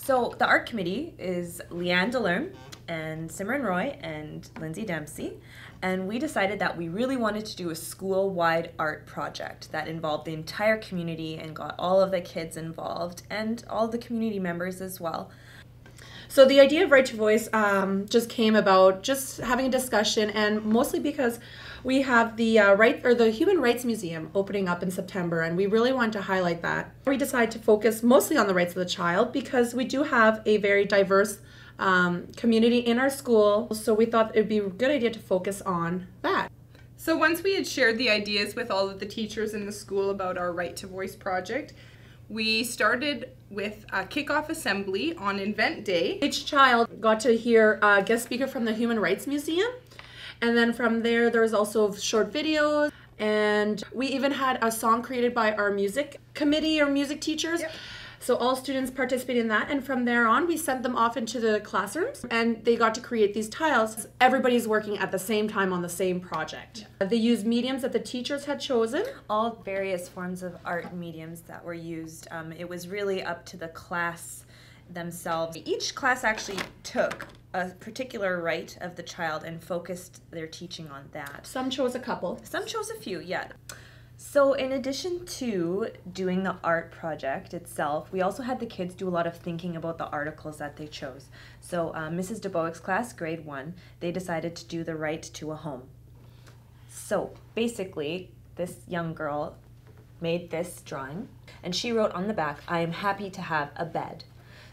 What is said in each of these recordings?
So the art committee is Leanne Delerme and Simran Roy and Lindsay Dempsey, and we decided that we really wanted to do a school-wide art project that involved the entire community and got all of the kids involved and all the community members as well. So the idea of Right to Voice just came about just having a discussion, and mostly because we have the the Human Rights Museum opening up in September, and we really wanted to highlight that. We decided to focus mostly on the rights of the child because we do have a very diverse community in our school, so we thought it would be a good idea to focus on that. So once we had shared the ideas with all of the teachers in the school about our Right to Voice project, we started with a kickoff assembly on Invent Day. Each child got to hear a guest speaker from the Human Rights Museum, and then from there was also short videos, and we even had a song created by our music committee or music teachers. Yep. So all students participated in that, and from there on we sent them off into the classrooms and they got to create these tiles. Everybody's working at the same time on the same project. Yeah. They used mediums that the teachers had chosen. All various forms of art mediums that were used. It was really up to the class themselves. Each class actually took a particular right of the child and focused their teaching on that. Some chose a couple. Some chose a few, yeah. So in addition to doing the art project itself, we also had the kids do a lot of thinking about the articles that they chose. So Mrs. DeBowick's class, grade 1, they decided to do the right to a home. So basically, this young girl made this drawing, and she wrote on the back, "I am happy to have a bed."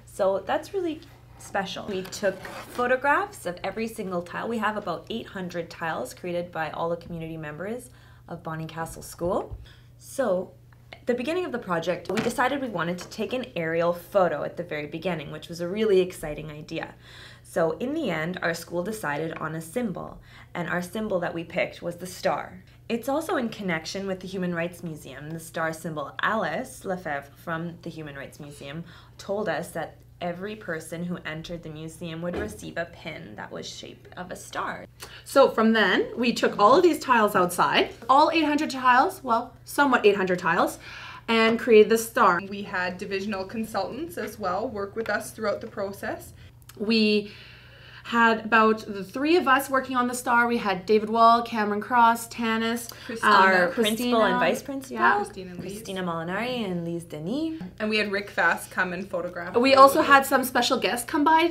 So that's really special. We took photographs of every single tile. We have about 800 tiles created by all the community members of BonnyCastle School. So at the beginning of the project, we decided we wanted to take an aerial photo at the very beginning, which was a really exciting idea. So in the end, our school decided on a symbol, and our symbol that we picked was the star. It's also in connection with the Human Rights Museum. The star symbol, Alice Lefebvre from the Human Rights Museum told us that every person who entered the museum would receive a pin that was shaped of a star. So from then, we took all of these tiles outside, all 800 tiles, well, somewhat 800 tiles, and created the star. We had divisional consultants as well work with us throughout the process. We had about the 3 of us working on the star. We had David Wall, Cameron Cross, Tanis, our principal and vice principal, yeah, Christina Molinari and Lise Denis. And we had Rick Fast come and photograph. We also had some special guests come by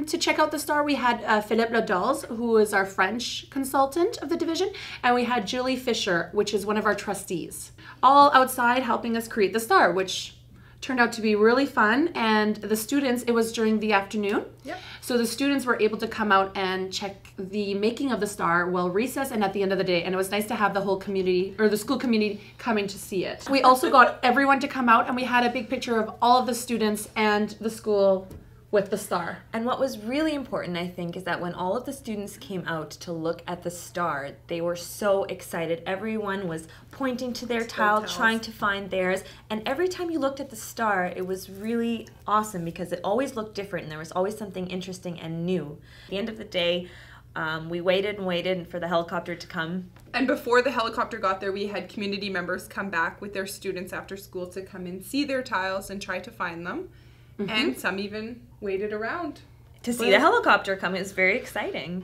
to check out the star. We had Philippe Ledals, who is our French consultant of the division, and we had Julie Fisher, which is one of our trustees, all outside helping us create the star, which turned out to be really fun. And the students, it was during the afternoon. Yep. So the students were able to come out and check the making of the star while recess and at the end of the day. And it was nice to have the whole community, or the school community, coming to see it. We also got everyone to come out, and we had a big picture of all of the students and the school with the star. And what was really important, I think, is that when all of the students came out to look at the star, they were so excited. Everyone was pointing to their tile, trying to find theirs. And every time you looked at the star, it was really awesome because it always looked different and there was always something interesting and new. At the end of the day, we waited and waited for the helicopter to come. And before the helicopter got there, we had community members come back with their students after school to come and see their tiles and try to find them. And some even waited around To see the helicopter come is very exciting.